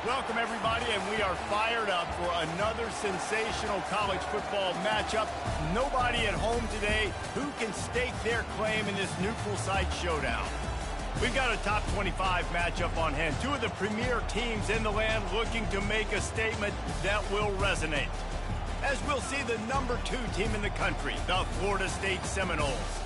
Welcome, everybody, and we are fired up for another sensational college football matchup. Nobody at home today who can stake their claim in this neutral site showdown. We've got a top 25 matchup on hand. Two of the premier teams in the land looking to make a statement that will resonate. As we'll see the number 2 team in the country, the Florida State Seminoles,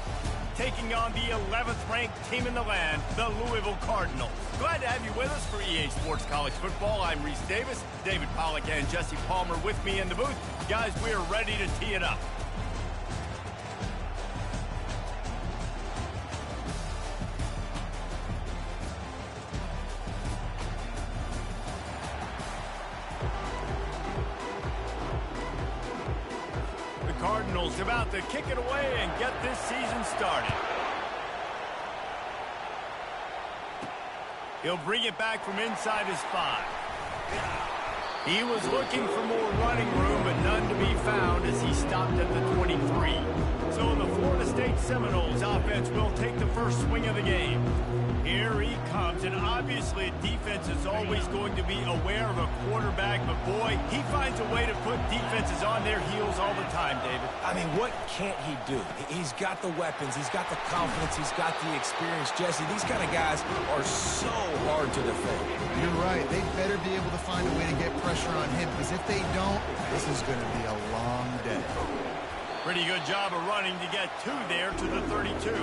taking on the 11th ranked team in the land, the Louisville Cardinals. Glad to have you with us for EA Sports College Football. I'm Reese Davis, David Pollack and Jesse Palmer with me in the booth. Guys, we are ready to tee it up. The Cardinals about to kick it away and get this season started. He'll bring it back from inside his 5. He was looking for more running room, but none to be found as he stopped at the 23. So the Florida State Seminoles offense will take the first swing of the game. Here he comes, and obviously defense is always going to be aware of a quarterback, but boy, he finds a way to put defenses on their heels all the time, David. I mean, what can't he do? He's got the weapons, he's got the confidence, he's got the experience. Jesse, these kind of guys are so hard to defend. You're right. They better be able to find a way to get pressure on him, because if they don't, this is going to be a long day. Pretty good job of running to get 2 there to the 32.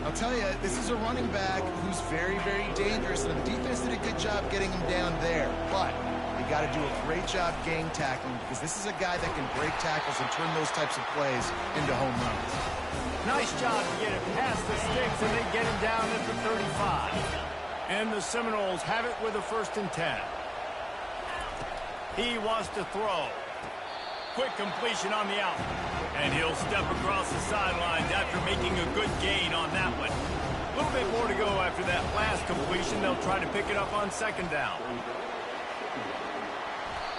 I'll tell you, this is a running back who's very, very dangerous, and the defense did a good job getting him down there. But they got to do a great job gang tackling, because this is a guy that can break tackles and turn those types of plays into home runs. Nice job to get it past the sticks, and they get him down at the 35. And the Seminoles have it with a 1st and 10. He wants to throw. Quick completion on the out. And he'll step across the sidelines after making a good gain on that one. A little bit more to go after that last completion. They'll try to pick it up on 2nd down.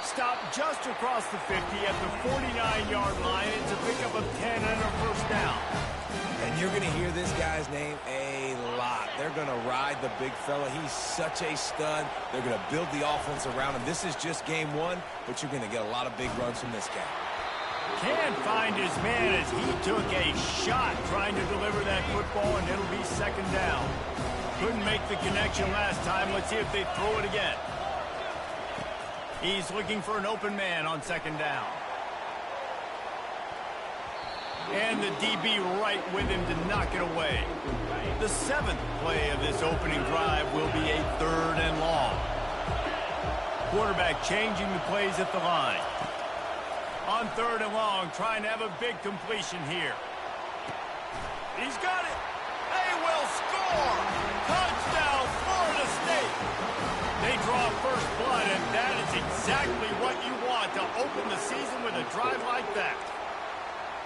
Stop just across the 50 at the 49-yard line. It's a pickup of 10 and a 1st down. And you're going to hear this guy's name a lot. They're going to ride the big fella. He's such a stud. They're going to build the offense around him. This is just game 1, but you're going to get a lot of big runs from this guy. Can't find his man as he took a shot trying to deliver that football, and it'll be 2nd down. Couldn't make the connection last time. Let's see if they throw it again. He's looking for an open man on 2nd down. And the DB right with him to knock it away. The 7th play of this opening drive will be a 3rd and long. Quarterback changing the plays at the line. On 3rd and long, trying to have a big completion here. He's got it. They will score. Touchdown, Florida State. They draw first blood, and that is exactly what you want to open the season with a drive like that.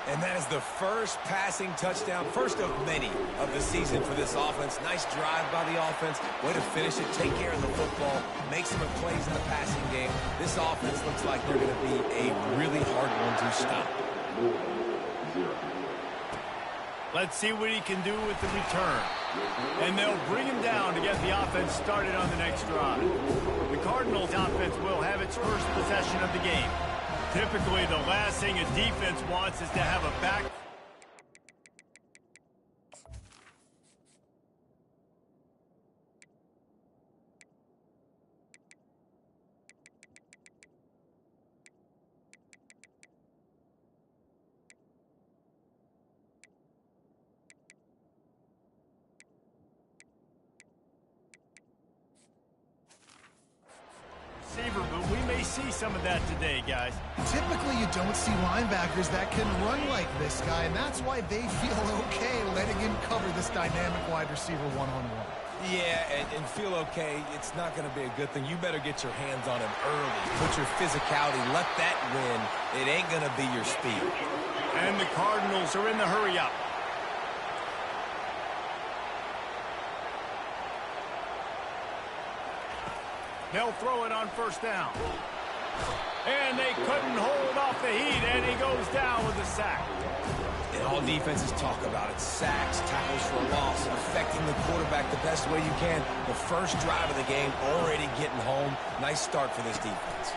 And that is the first passing touchdown, first of many of the season for this offense. Nice drive by the offense. Way to finish it, take care of the football, make some plays in the passing game. This offense looks like they're going to be a really hard one to stop. Let's see what he can do with the return. And they'll bring him down to get the offense started on the next drive. The Cardinals offense will have its first possession of the game. Typically, the last thing a defense wants is to have a back. But we may see some of that today, guys. Typically, you don't see linebackers that can run like this guy, and that's why they feel okay letting him cover this dynamic wide receiver one-on-one. Yeah, and feel okay, it's not going to be a good thing. You better get your hands on him early. Put your physicality, let that win. It ain't going to be your speed. And the Cardinals are in the hurry-up. They'll throw it on 1st down. And they couldn't hold off the heat, and he goes down with a sack. And all defenses talk about it. Sacks, tackles for a loss, affecting the quarterback the best way you can. The first drive of the game, already getting home. Nice start for this defense.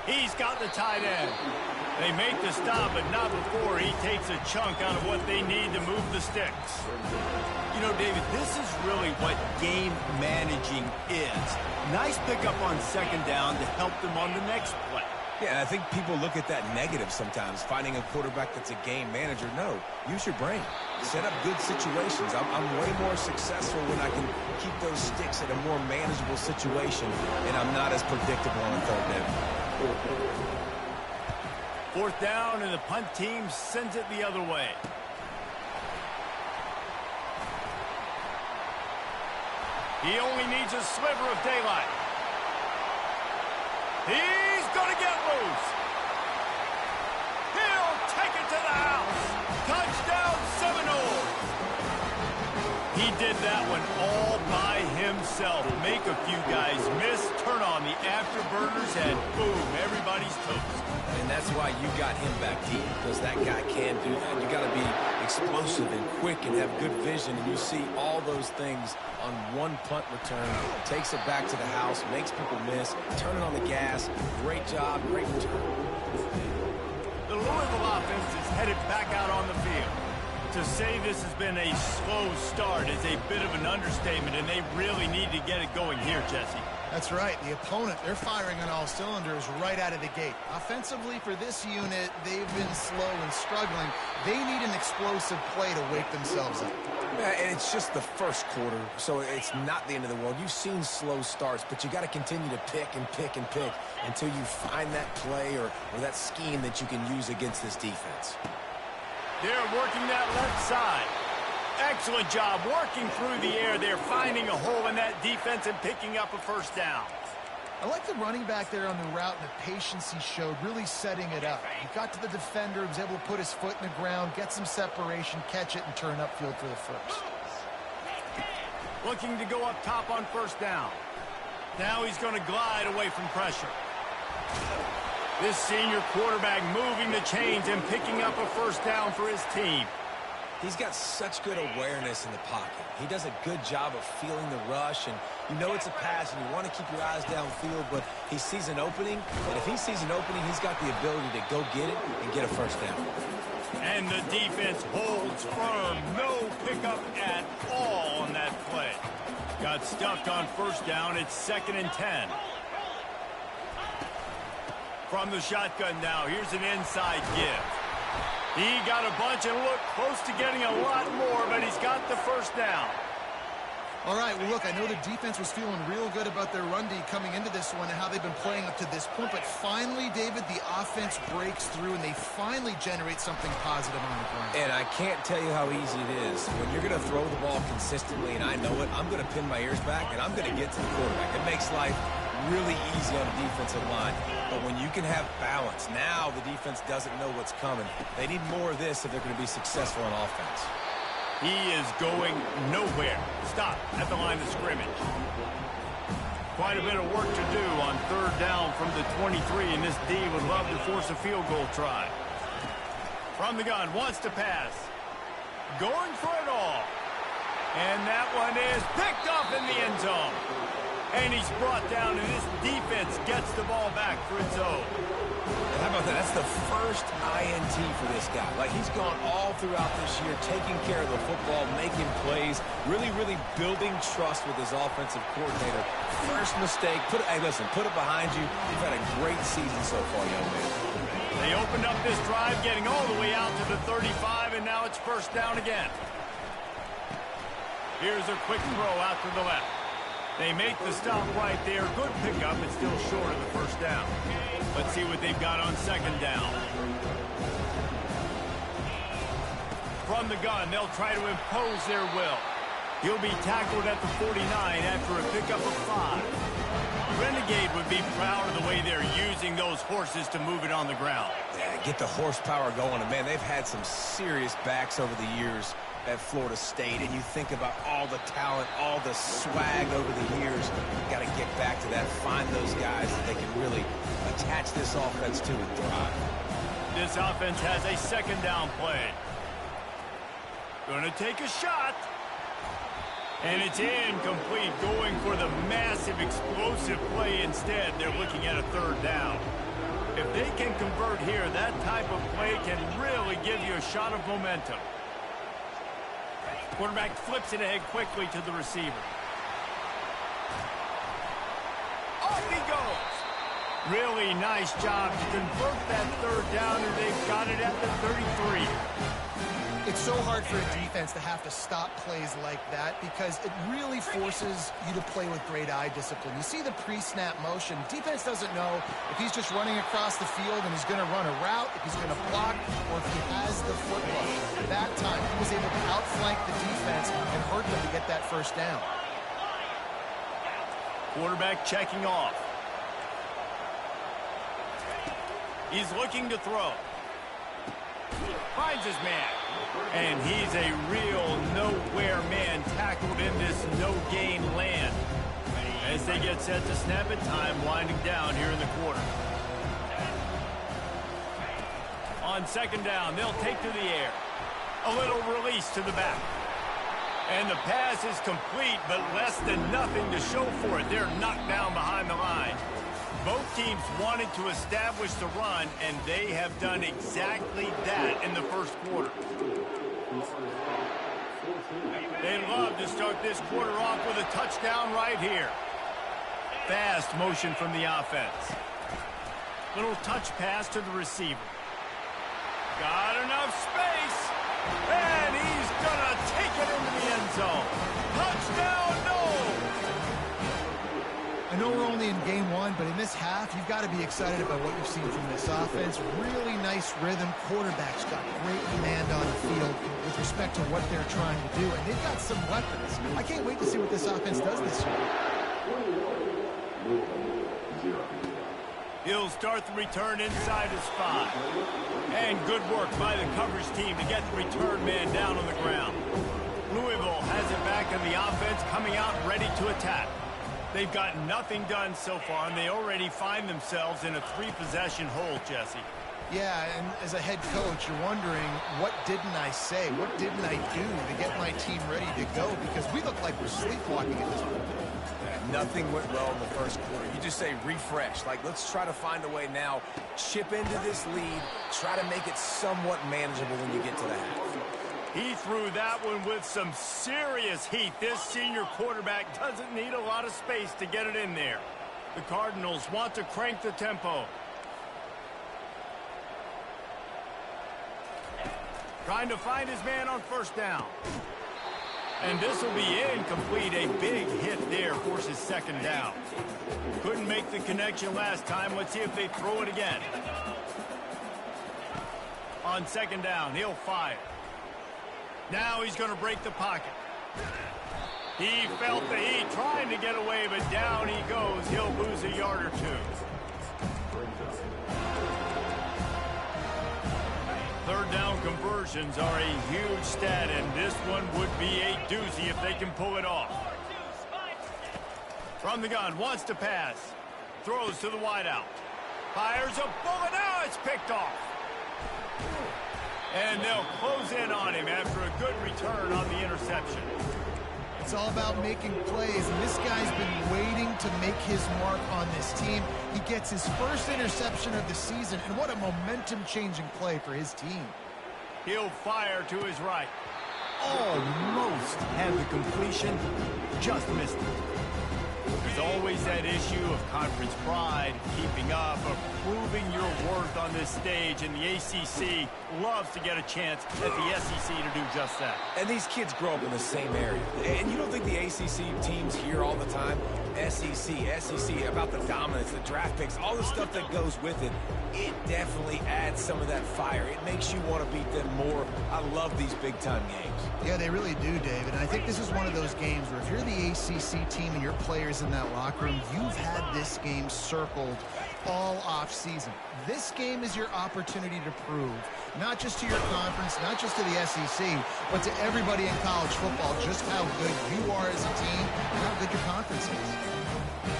He's got the tight end. They make the stop, but not before he takes a chunk out of what they need to move the sticks. You know, David, this is really what game managing is. Nice pickup on second down to help them on the next play. Yeah, and I think people look at that negative sometimes, finding a quarterback that's a game manager. No, use your brain. Set up good situations. I'm way more successful when I can keep those sticks in a more manageable situation, and I'm not as predictable on a third down. Fourth down, and the punt team sends it the other way. He only needs a sliver of daylight. He's going to get loose. He'll take it to the house. Touchdown, Seminole. He did that one all by himself. Make a few guys miss, turn on the afterburners, and boom, everybody's toast. And that's why you got him back deep, because that guy can do that. You got to be explosive and quick and have good vision, and you see all those things on one punt return. Takes it back to the house, makes people miss, turning on the gas. Great job, great return. The Louisville offense is headed back out on the field. To say this has been a slow start is a bit of an understatement, and they really need to get it going here, Jesse. That's right. The opponent, they're firing on all cylinders right out of the gate. Offensively, for this unit, they've been slow and struggling. They need an explosive play to wake themselves up. Yeah, and it's just the first quarter, so it's not the end of the world. You've seen slow starts, but you got to continue to pick and pick and pick until you find that play or that scheme that you can use against this defense. They're working that left side. Excellent job working through the air. They're finding a hole in that defense and picking up a first down. I like the running back there on the route and the patience he showed, really setting it up. He got to the defender, was able to put his foot in the ground, get some separation, catch it, and turn upfield for the first. Looking to go up top on first down. Now he's going to glide away from pressure. This senior quarterback moving the chains and picking up a first down for his team. He's got such good awareness in the pocket. He does a good job of feeling the rush, and you know it's a pass, and you want to keep your eyes downfield, but he sees an opening, and if he sees an opening, he's got the ability to go get it and get a first down. And the defense holds firm. No pickup at all on that play. Got stuffed on first down. It's 2nd and 10. From the shotgun now, here's an inside give. He got a bunch and looked close to getting a lot more, but he's got the first down. All right, well, look, I know the defense was feeling real good about their run D coming into this one and how they've been playing up to this point, but finally, David, the offense breaks through and they finally generate something positive on the ground. And I can't tell you how easy it is. When you're going to throw the ball consistently, and I know it, I'm going to pin my ears back, and I'm going to get to the quarterback. It makes life really easy on the defensive line. But when you can have balance, now the defense doesn't know what's coming. They need more of this if they're going to be successful on offense. He is going nowhere. Stop at the line of scrimmage. Quite a bit of work to do on third down from the 23, and this D would love to force a field goal try. From the gun, wants to pass. Going for it all. And that one is picked off in the end zone. And he's brought down, and this defense gets the ball back for its own. How about that? That's the first INT for this guy. Like, he's gone all throughout this year, taking care of the football, making plays, really building trust with his offensive coordinator. First mistake, hey, listen, put it behind you. You've had a great season so far, young man. They opened up this drive, getting all the way out to the 35, and now it's first down again. Here's a quick throw out to the left. They make the stop right there. Good pickup, but still short of the first down. Let's see what they've got on second down. From the gun, they'll try to impose their will. He'll be tackled at the 49 after a pickup of 5. Renegade would be proud of the way they're using those horses to move it on the ground. Yeah, get the horsepower going. And, man, they've had some serious backs over the years at Florida State, and you think about all the talent, all the swag over the years. You've got to get back to that, find those guys that they can really attach this offense to and drive. This offense has a second down play. Gonna take a shot. And it's incomplete, going for the massive explosive play instead. They're looking at a third down. If they can convert here, that type of play can really give you a shot of momentum. Quarterback flips it ahead quickly to the receiver. Off he goes. Really nice job to convert that third down, and they've got it at the 33. It's so hard for a defense to have to stop plays like that because it really forces you to play with great eye discipline. You see the pre-snap motion. Defense doesn't know if he's just running across the field and he's going to run a route, if he's going to block, or if he has the football. That time, he was able to outflank the defense and hurt them to get that first down. Quarterback checking off. He's looking to throw. Finds his man. And he's a real nowhere man tackled in this no-gain land. As they get set to snap it, time winding down here in the quarter. On second down, they'll take to the air. A little release to the back. And the pass is complete, but less than nothing to show for it. They're knocked down behind the line. Both teams wanted to establish the run, and they have done exactly that in the first quarter. They'd love to start this quarter off with a touchdown right here. Fast motion from the offense. Little touch pass to the receiver. Got enough space. And he's going to take it into the end zone. Touchdown, no! I know we're only in game one, but in this half, you've got to be excited about what you've seen from this offense. Really nice rhythm. Quarterback's got great command on the field with respect to what they're trying to do, and they've got some weapons. I can't wait to see what this offense does this year. He'll start the return inside his 5. And good work by the coverage team to get the return man down on the ground. Louisville has it back in the offense, coming out ready to attack. They've got nothing done so far, and they already find themselves in a 3-possession hole, Jesse. Yeah, and as a head coach, you're wondering, what didn't I say? What didn't I do to get my team ready to go? Because we look like we're sleepwalking at this point. Nothing went well in the first quarter. You just say refresh. Like, let's try to find a way now. Chip into this lead. Try to make it somewhat manageable when you get to the half. He threw that one with some serious heat. This senior quarterback doesn't need a lot of space to get it in there. The Cardinals want to crank the tempo. Trying to find his man on first down. And this will be incomplete. A big hit there forces second down. Couldn't make the connection last time. Let's see if they throw it again. On second down, he'll fire. Now he's going to break the pocket. He felt the heat trying to get away, but down he goes. He'll lose a yard or two. Third down conversions are a huge stat, and this one would be a doozy if they can pull it off. From the gun, wants to pass. Throws to the wideout. Fires a bullet. Now it's picked off. And they'll close in on him after a good return on the interception. It's all about making plays, and this guy's been waiting to make his mark on this team. He gets his first interception of the season, and what a momentum-changing play for his team. He'll fire to his right. Almost had the completion, just missed it. There's always that issue of conference pride, keeping up, of proving your worth on this stage, and the ACC loves to get a chance at the SEC to do just that. And these kids grow up in the same area. And you don't think the ACC teams hear all the time, SEC, about the dominance, the draft picks, all the stuff that goes with it. It definitely adds some of that fire. It makes you want to beat them more. I love these big-time games. Yeah, they really do, David. And I think this is one of those games where if you're the ACC team and your players in that locker room, you've had this game circled all off-season. This game is your opportunity to prove, not just to your conference, not just to the SEC, but to everybody in college football, just how good you are as a team and how good your conference is.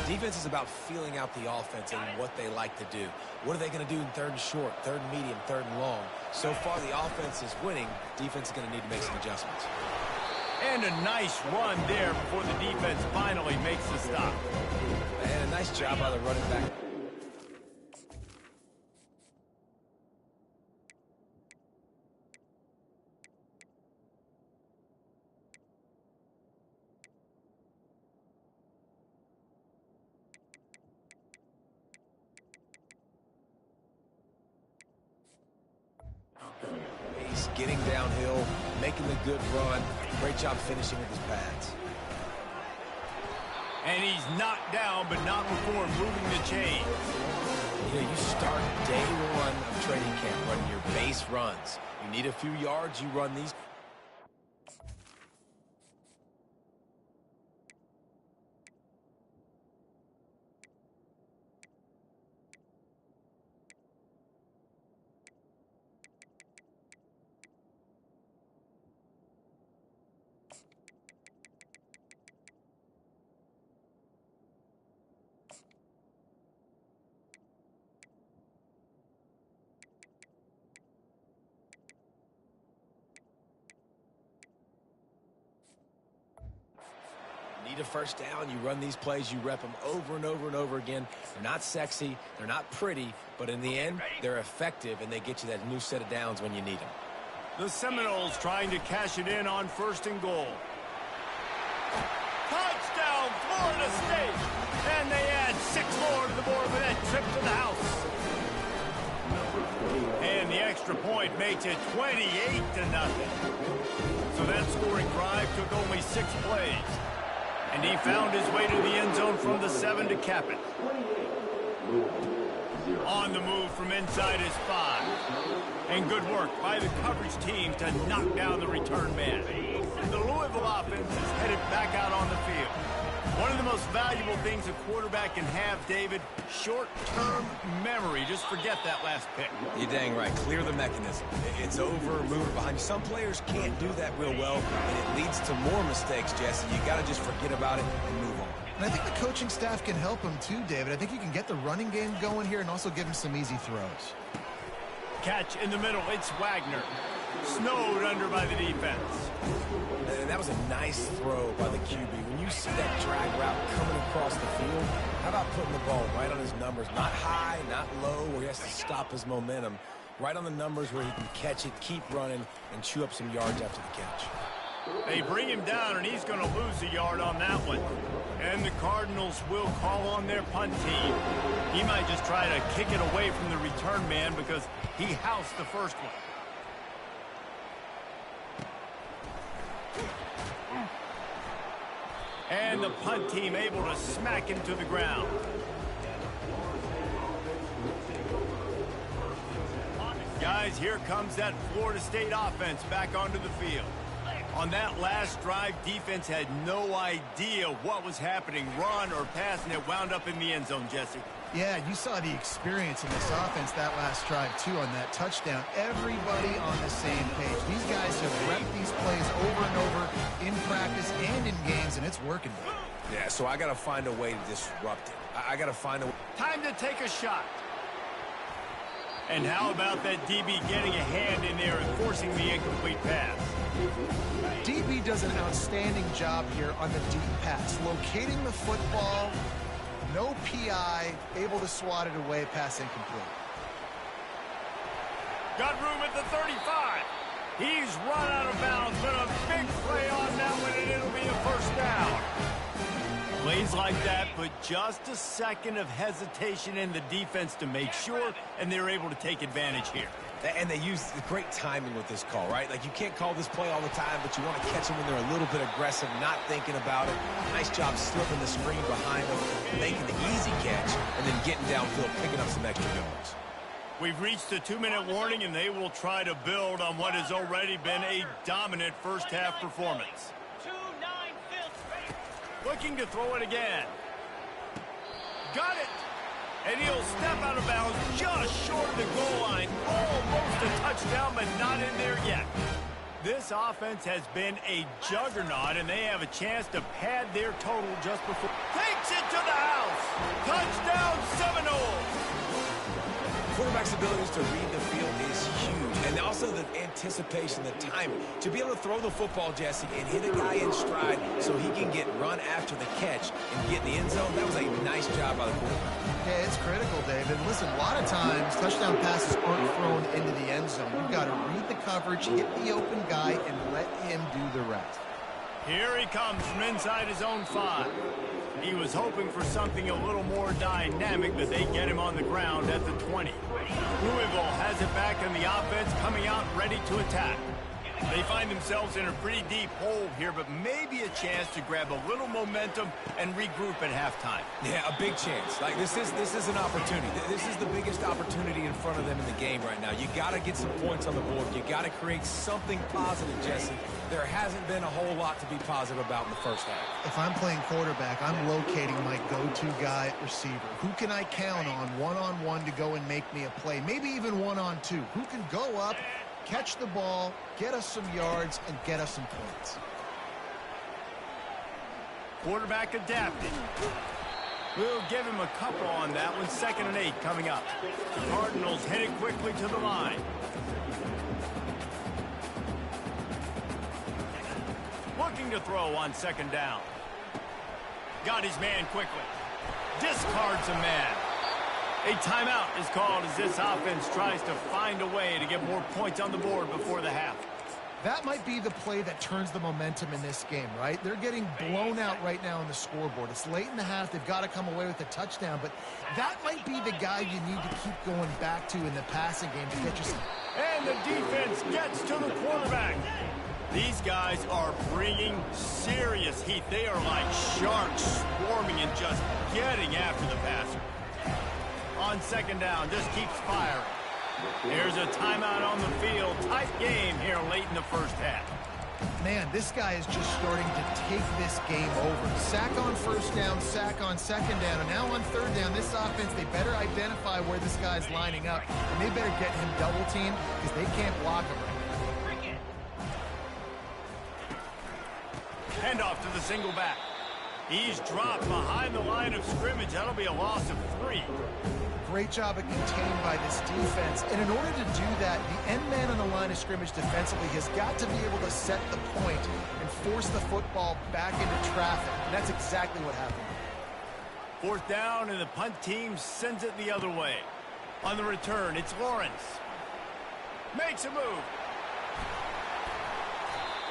Defense is about feeling out the offense and what they like to do. What are they going to do in third and short, third and medium, third and long? So far, the offense is winning. Defense is going to need to make some adjustments. And a nice run there before the defense finally makes the stop. And a nice job by the running back. He's getting downhill, making the good run. Great job finishing with his pads. And he's knocked down, but not before moving the chains. You know, you start day one of training camp running your base runs. You need a few yards, you run these. Need a first down, you run these plays, you rep them over and over and over again. They're not sexy, they're not pretty, but in the end, they're effective, and they get you that new set of downs when you need them. The Seminoles trying to cash it in on 1st and goal. Touchdown, Florida State! And they add 6 more to the board with that trip to the house. And the extra point makes it 28-0. So that scoring drive took only 6 plays. And he found his way to the end zone from the 7 to cap it. On the move from inside his 5. And good work by the coverage team to knock down the return man. The Louisville offense is headed back out on the field. One of the most valuable things a quarterback can have, David, short-term memory. Just forget that last pick. You're dang right. Clear the mechanism. It's over, move it behind you. Some players can't do that real well, and it leads to more mistakes, Jesse. You got to just forget about it and move on. And I think the coaching staff can help him too, David. I think you can get the running game going here and also give him some easy throws. Catch in the middle. It's Wagner. Snowed under by the defense. And that was a nice throw by the QB. When you see that drag route coming across the field, how about putting the ball right on his numbers? Not high, not low, where he has to stop his momentum. Right on the numbers where he can catch it, keep running, and chew up some yards after the catch. They bring him down, and he's going to lose a yard on that one. And the Cardinals will call on their punt team. He might just try to kick it away from the return man because he housed the first one. And the punt team able to smack him to the ground. Guys, here comes that Florida State offense back onto the field. On that last drive, defense had no idea what was happening, run or pass, and it wound up in the end zone, Jesse. Yeah, you saw the experience in this offense that last drive, too, on that touchdown. Everybody on the same page. These guys have repped these plays over and over in practice and in games, and it's working. Yeah, so I got to find a way to disrupt it. I got to find a way. Time to take a shot. And how about that DB getting a hand in there and forcing the incomplete pass? DB does an outstanding job here on the deep pass, locating the football, no PI, able to swat it away, pass incomplete. Got room at the 35. He's run out of bounds, but a big play on that one, and it'll be a first down. Plays like that put just a second of hesitation in the defense to make sure, and they're able to take advantage here. And they use the great timing with this call, right? Like, you can't call this play all the time, but you want to catch them when they're a little bit aggressive, not thinking about it. Nice job slipping the screen behind them, making the easy catch, and then getting downfield, picking up some extra yards. We've reached a 2-minute warning, and they will try to build on what has already been a dominant first-half performance. Looking to throw it again. Got it. And he'll step out of bounds just short of the goal line. Almost a touchdown, but not in there yet. This offense has been a juggernaut, and they have a chance to pad their total just before. Takes it to the house. Touchdown Seminoles. Quarterback's abilities to read the field is huge. And also the anticipation, the timing. To be able to throw the football, Jesse, and hit a guy in stride so he can get run after the catch and get in the end zone, that was a nice job by the quarterback. Yeah, it's critical, David. Listen, a lot of times, touchdown passes aren't thrown into the end zone. You've got to read the coverage, hit the open guy, and let him do the rest. Here he comes from inside his own 5. He was hoping for something a little more dynamic, but they get him on the ground at the 20. Louisville has it back in the offense, coming out ready to attack. They find themselves in a pretty deep hole here, but maybe a chance to grab a little momentum and regroup at halftime. Yeah, a big chance. Like this is an opportunity. This is the biggest opportunity in front of them in the game right now. You got to get some points on the board. You got to create something positive, Jesse. There hasn't been a whole lot to be positive about in the first half. If I'm playing quarterback, I'm locating my go-to guy at receiver. Who can I count on one-on-one to go and make me a play? Maybe even one-on-two. Who can go up, catch the ball, get us some yards, and get us some points? Quarterback adapted. We'll give him a couple on that one. 2nd and 8 coming up. The Cardinals headed quickly to the line. Looking to throw on 2nd down. Got his man quickly. Discards a man. A timeout is called as this offense tries to find a way to get more points on the board before the half. That might be the play that turns the momentum in this game, right? They're getting blown out right now on the scoreboard. It's late in the half. They've got to come away with a touchdown, but that might be the guy you need to keep going back to in the passing game to get you some. And the defense gets to the quarterback. These guys are bringing serious heat. They are like sharks swarming and just getting after the passer. On 2nd down, just keeps firing. Here's a timeout on the field. Tight game here late in the first half. Man, this guy is just starting to take this game over. Sack on 1st down, sack on 2nd down, and now on 3rd down, this offense, they better identify where this guy's lining up, and they better get him double-teamed because they can't block him right now. Handoff to the single back. He's dropped behind the line of scrimmage. That'll be a loss of 3. Great job at contained by this defense. And in order to do that, the end man on the line of scrimmage defensively has got to be able to set the point and force the football back into traffic. And that's exactly what happened. 4th down, and the punt team sends it the other way. On the return, it's Lawrence. Makes a move.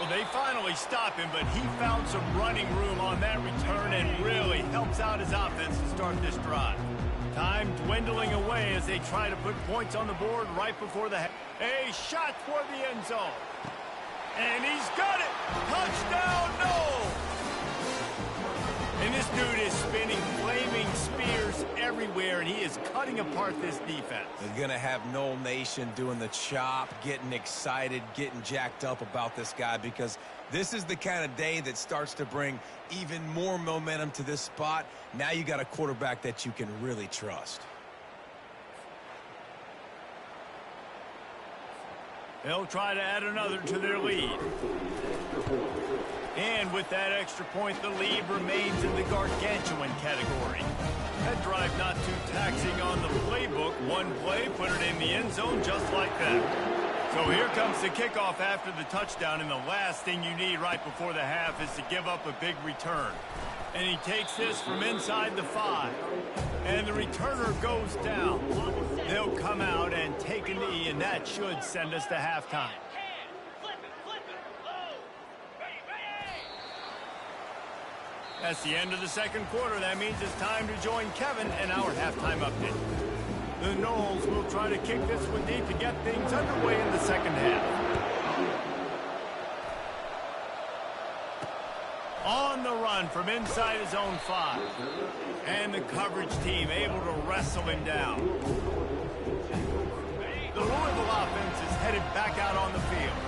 Well, they finally stop him, but he found some running room on that return and really helps out his offense to start this drive. Time dwindling away as they try to put points on the board right before the half. A shot toward the end zone. And he's got it! Touchdown, no! And this dude is spinning flaming spears everywhere, and he is cutting apart this defense. They're going to have Noel Nation doing the chop, getting excited, getting jacked up about this guy, because this is the kind of day that starts to bring even more momentum to this spot. Now you got a quarterback that you can really trust. They'll try to add another to their lead. And with that extra point, the lead remains in the gargantuan category. That drive not too taxing on the playbook. One play, put it in the end zone just like that. So here comes the kickoff after the touchdown, and the last thing you need right before the half is to give up a big return. And he takes this from inside the 5. And the returner goes down. They'll come out and take a knee, and that should send us to halftime. That's the end of the 2nd quarter. That means it's time to join Kevin in our halftime update. The Noles will try to kick this one deep to get things underway in the 2nd half. On the run from inside his own 5. And the coverage team able to wrestle him down. The Louisville offense is headed back out on the field.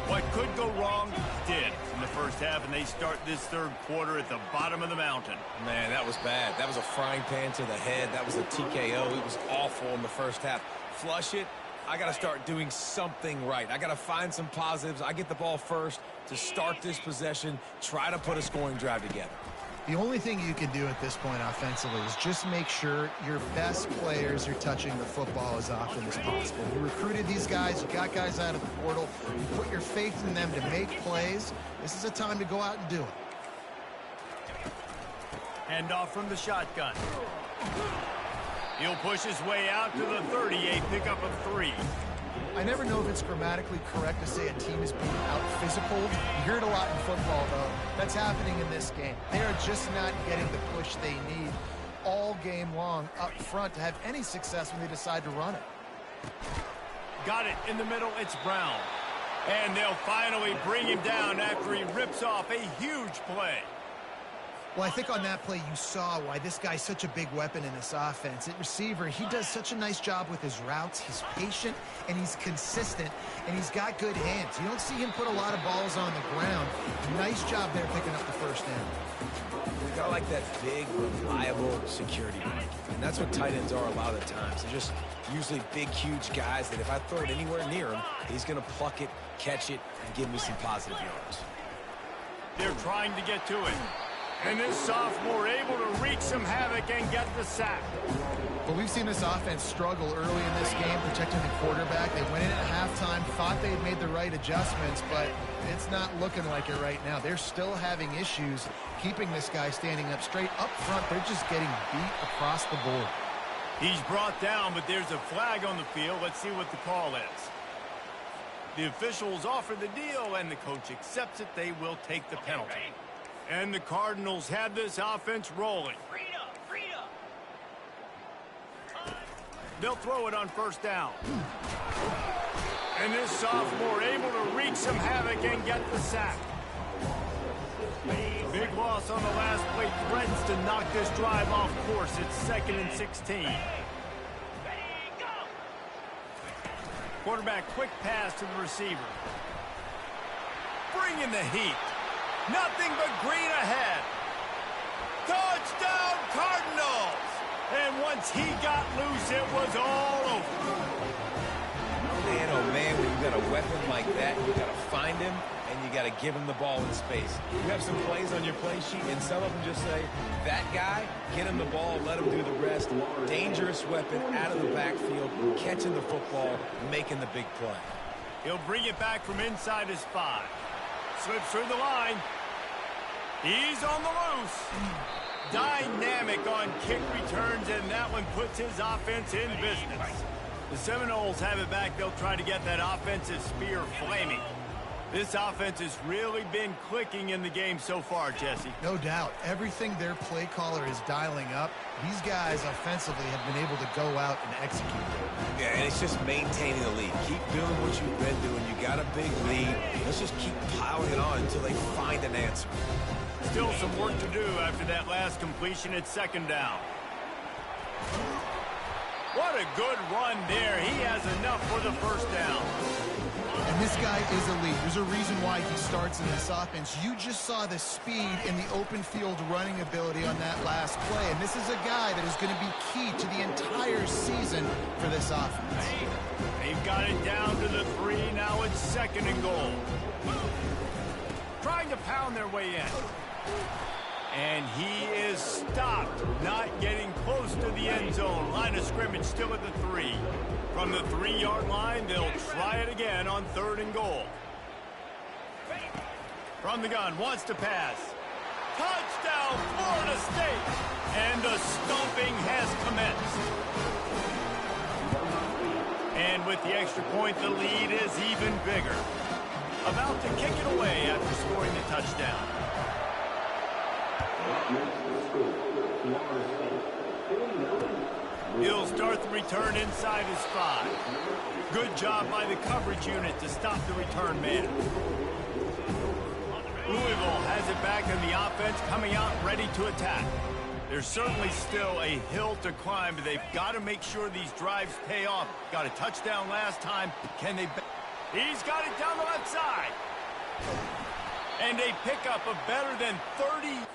What could go wrong did in the first half, and they start this 3rd quarter at the bottom of the mountain. Man, that was bad. That was a frying pan to the head. That was a TKO. It was awful in the first half. Flush it, I got to start doing something right. I got to find some positives. I get the ball first to start this possession, try to put a scoring drive together. The only thing you can do at this point offensively is just make sure your best players are touching the football as often as possible. You recruited these guys, you got guys out of the portal, you put your faith in them to make plays. This is a time to go out and do it. Hand off from the shotgun. He'll push his way out to the 38, pickup of 3. I never know if it's grammatically correct to say a team is being out-physical. You hear it a lot in football, though. That's happening in this game. They are just not getting the push they need all game long up front to have any success when they decide to run it. Got it in the middle. It's Brown. And they'll finally bring him down after he rips off a huge play. Well, I think on that play you saw why this guy's such a big weapon in this offense. At receiver, he does such a nice job with his routes. He's patient, and he's consistent, and he's got good hands. You don't see him put a lot of balls on the ground. Nice job there picking up the first down. You got like that big, reliable security blanket. And that's what tight ends are a lot of the times. They're just usually big, huge guys that if I throw it anywhere near him, he's going to pluck it, catch it, and give me some positive yards. They're trying to get to it. And this sophomore able to wreak some havoc and get the sack. But we've seen this offense struggle early in this game, protecting the quarterback. They went in at halftime, thought they'd made the right adjustments, but it's not looking like it right now. They're still having issues keeping this guy standing up straight. Up front, they're just getting beat across the board. He's brought down, but there's a flag on the field. Let's see what the call is. The officials offer the deal, and the coach accepts it. They will take the penalty. And the Cardinals have this offense rolling. They'll throw it on first down. And this sophomore able to wreak some havoc and get the sack. Big loss on the last play, threatens to knock this drive off course. It's 2nd and 16. Quarterback quick pass to the receiver. Bring in the heat. Nothing but green ahead. Touchdown, Cardinals! And once he got loose, it was all over. Man, oh man, when you got a weapon like that, you got to find him, and you got to give him the ball in space. You have some plays on your play sheet, and some of them just say, that guy, get him the ball, let him do the rest. Dangerous weapon out of the backfield, catching the football, making the big play. He'll bring it back from inside his 5. Slips through the line. He's on the loose. Dynamic on kick returns, and that one puts his offense in business. The Seminoles have it back. They'll try to get that offensive spear flaming. This offense has really been clicking in the game so far, Jesse. No doubt. Everything their play caller is dialing up, these guys offensively have been able to go out and execute. Yeah, and it's just maintaining the lead. Keep doing what you've been doing. You got a big lead. Let's just keep piling it on until they find an answer. Still some work to do after that last completion at 2nd down. What a good run there. He has enough for the first down. And this guy is elite. There's a reason why he starts in this offense. You just saw the speed and the open field running ability on that last play. And this is a guy that is going to be key to the entire season for this offense. They've got it down to the 3. Now it's 2nd and goal. Trying to pound their way in. And he is stopped, not getting close to the end zone. Line of scrimmage still at the 3. From the 3-yard line, they'll try it again on 3rd and goal. From the gun, wants to pass. Touchdown, Florida State! And the stomping has commenced. And with the extra point, the lead is even bigger. About to kick it away after scoring the touchdown. He'll start the return inside his 5. Good job by the coverage unit to stop the return man. Louisville has it back in the offense, coming out ready to attack. There's certainly still a hill to climb, but they've got to make sure these drives pay off. Got a touchdown last time. Can they... He's got it down the left side. And a pickup of better than 30...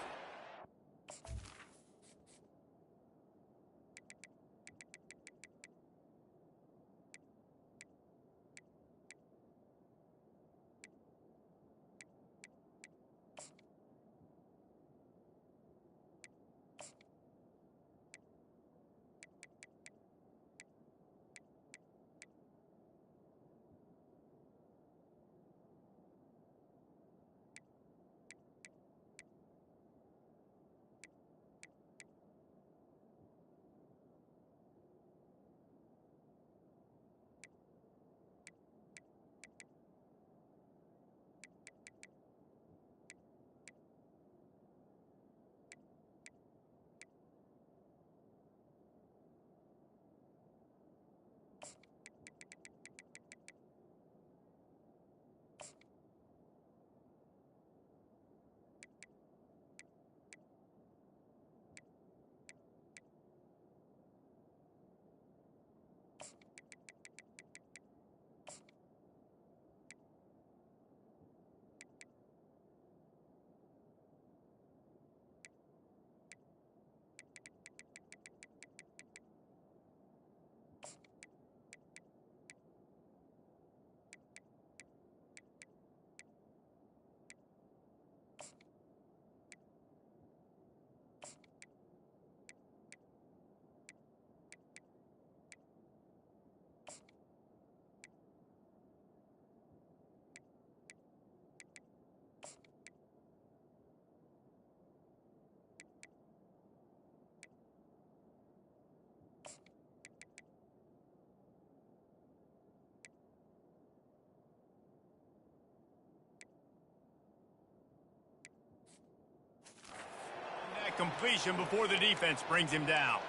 completion before the defense brings him down.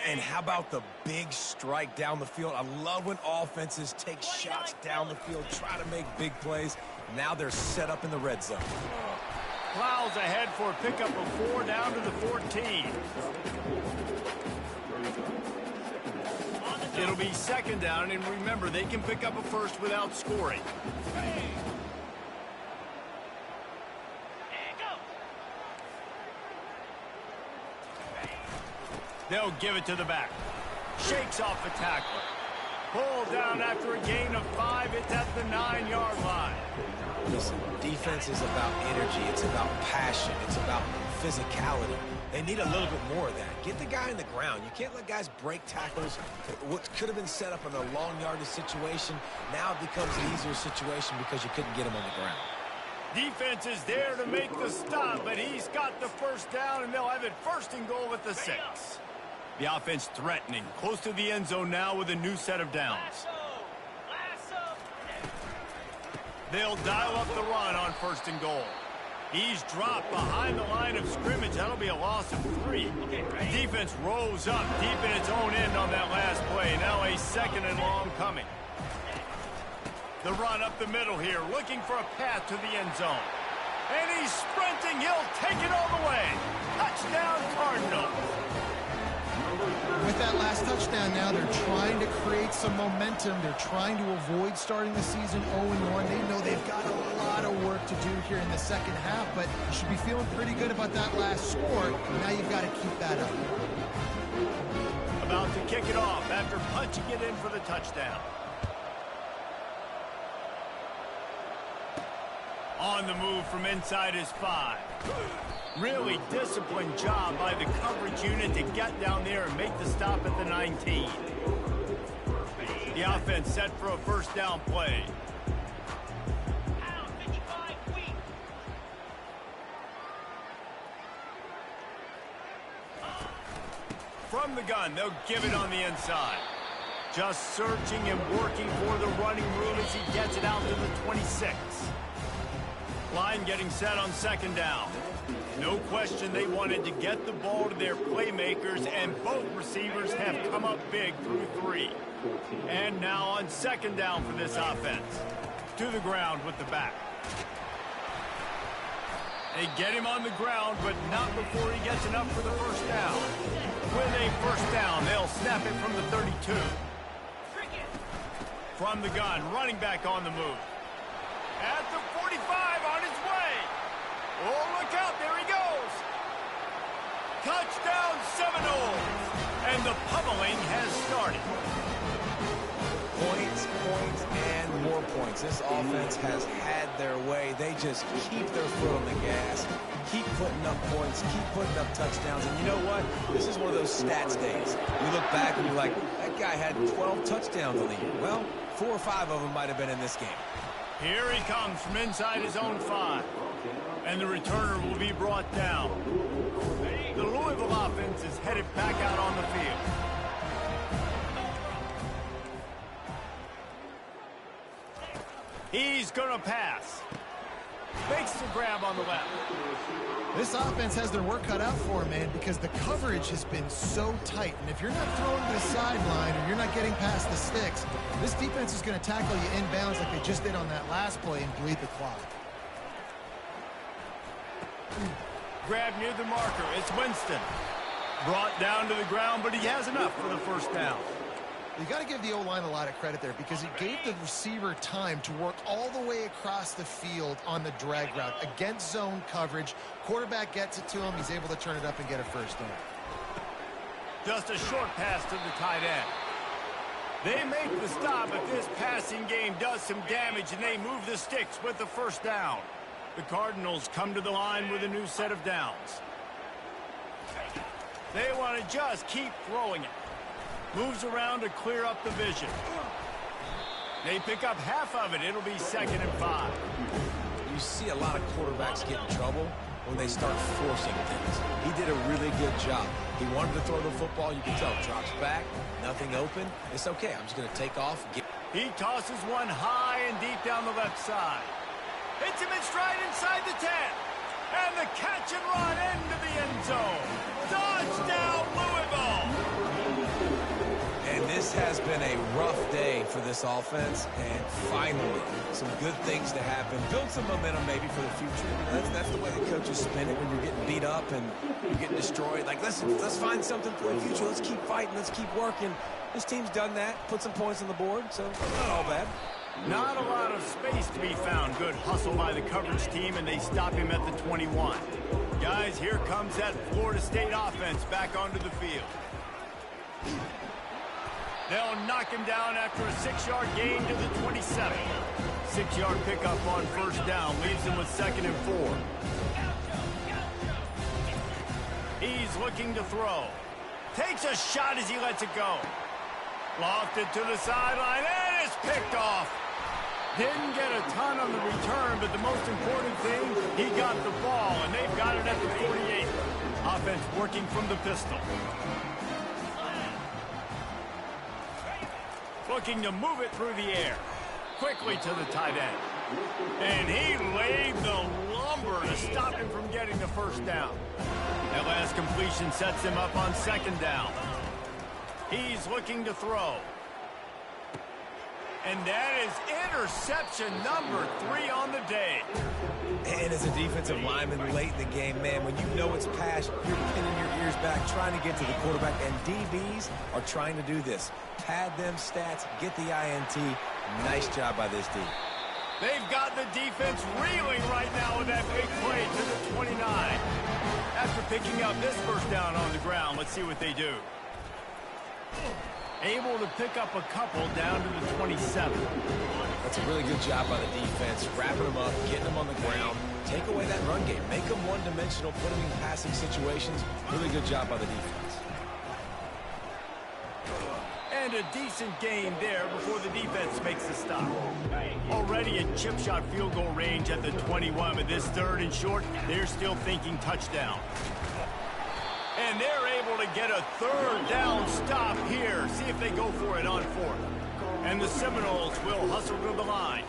And how about the big strike down the field? I love when offenses take shots down the field, try to make big plays. Now they're set up in the red zone. Plows ahead for a pickup of 4 down to the 14. It'll be second down, and remember, they can pick up a first without scoring. They'll give it to the back. Shakes off the tackler. Pulled down after a gain of 5. It's at the 9-yard line. Listen, defense is about energy. It's about passion. It's about physicality. They need a little bit more of that. Get the guy in the ground. You can't let guys break tackles. What could have been set up in a long yardage situation, now it becomes an easier situation because you couldn't get him on the ground. Defense is there to make the stop, but he's got the first down, and they'll have it first and goal at the 6. The offense threatening, close to the end zone now with a new set of downs. They'll dial up the run on first and goal. He's dropped behind the line of scrimmage. That'll be a loss of 3. The defense rolls up deep in its own end on that last play. Now a second and long coming. The run up the middle here, looking for a path to the end zone. And he's sprinting. He'll take it all the way. Touchdown, Cardinals. With that last touchdown now, they're trying to create some momentum. They're trying to avoid starting the season 0-1. They know they've got a lot of work to do here in the second half, but you should be feeling pretty good about that last score. Now you've got to keep that up. About to kick it off after punching it in for the touchdown. On the move from inside his 5. Really disciplined job by the coverage unit to get down there and make the stop at the 19. The offense set for a first down play. From the gun, they'll give it on the inside. Just searching and working for the running room as he gets it out to the 26. Line getting set on second down. No question they wanted to get the ball to their playmakers, and both receivers have come up big through 3. And now on second down for this offense. To the ground with the back. They get him on the ground, but not before he gets enough for the first down. With a first down, they'll snap it from the 32. From the gun, running back on the move. At the 45, on his way. Oh, look out, there he goes. Touchdown Seminoles. And the pummeling has started. Points, and more points. This offense has had their way. They just keep their foot on the gas, keep putting up points, keep putting up touchdowns. And you know what? This is one of those stats days. You look back and you're like, that guy had 12 touchdowns on the year. Well, 4 or 5 of them might have been in this game. Here he comes from inside his own 5. And the returner will be brought down. The Louisville offense is headed back out on the field. He's going to pass. Makes the grab on the left. This offense has their work cut out for them, man, because the coverage has been so tight. And if you're not throwing to the sideline or you're not getting past the sticks, this defense is going to tackle you inbounds like they just did on that last play and bleed the clock. Grab near the marker. It's Winston. Brought down to the ground, but he has enough for the first down. You got to give the O-line a lot of credit there because it gave the receiver time to work all the way across the field on the drag route against zone coverage. Quarterback gets it to him. He's able to turn it up and get a first down. Just a short pass to the tight end. They make the stop, but this passing game does some damage, and they move the sticks with the first down. The Cardinals come to the line with a new set of downs. They want to just keep throwing it. Moves around to clear up the vision. They pick up half of it. It'll be second and 5. You see a lot of quarterbacks get in trouble when they start forcing things. He did a really good job. He wanted to throw the football. You can tell. Drops back. Nothing open. It's okay. I'm just going to take off. He tosses one high and deep down the left side. Hits him in stride inside the 10. And the catch and run into the end zone. Touchdown, Louisville! And this has been a rough day for this offense, and finally, some good things to happen. Build some momentum maybe for the future. That's the way the coaches spin it when you're getting beat up and you're getting destroyed. Like, let's find something for the future. Let's keep fighting. Let's keep working. This team's done that, put some points on the board, so not all bad. Not a lot of space to be found. Good hustle by the coverage team, and they stop him at the 21. Guys, here comes that Florida State offense back onto the field. They'll knock him down after a 6-yard gain to the 27. 6-yard pickup on first down leaves him with 2nd and 4. He's looking to throw. Takes a shot as he lets it go. Lofted to the sideline, and it's picked off. Didn't get a ton on the return, but the most important thing, he got the ball, and they've got it at the 48. Offense working from the pistol. Looking to move it through the air. Quickly to the tight end. And he laid the lumber to stop him from getting the first down. That last completion sets him up on 2nd down. He's looking to throw. And that is interception number 3 on the day. And as a defensive lineman late in the game, man, when you know it's pass, you're pinning your ears back, trying to get to the quarterback, and DBs are trying to do this. Pad them stats, get the INT. Nice job by this D. They've got the defense reeling right now with that big play to the 29. After picking up this first down on the ground, let's see what they do. Able to pick up a couple down to the 27. That's a really good job by the defense, wrapping them up, getting them on the ground, take away that run game, make them one-dimensional, put them in passing situations. Really good job by the defense. And a decent gain there before the defense makes the stop. Already a chip shot field goal range at the 21, but this 3rd and short, they're still thinking touchdown. And they're able to get a 3rd down stop here. See if they go for it on 4th. And the Seminoles will hustle to the line.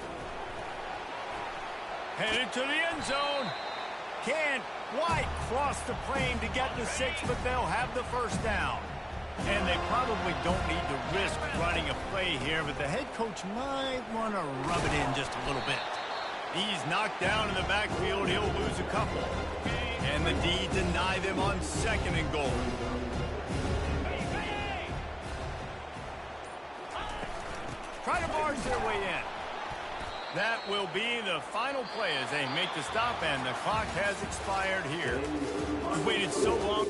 Headed to the end zone. Can't quite cross the plane to get to 6, but they'll have the first down. And they probably don't need to risk running a play here, but the head coach might want to rub it in just a little bit. He's knocked down in the backfield. He'll lose a couple. And the D deny them on 2nd and goal. Try to barge their way in. That will be the final play as they make the stop, and the clock has expired here. We've waited so long.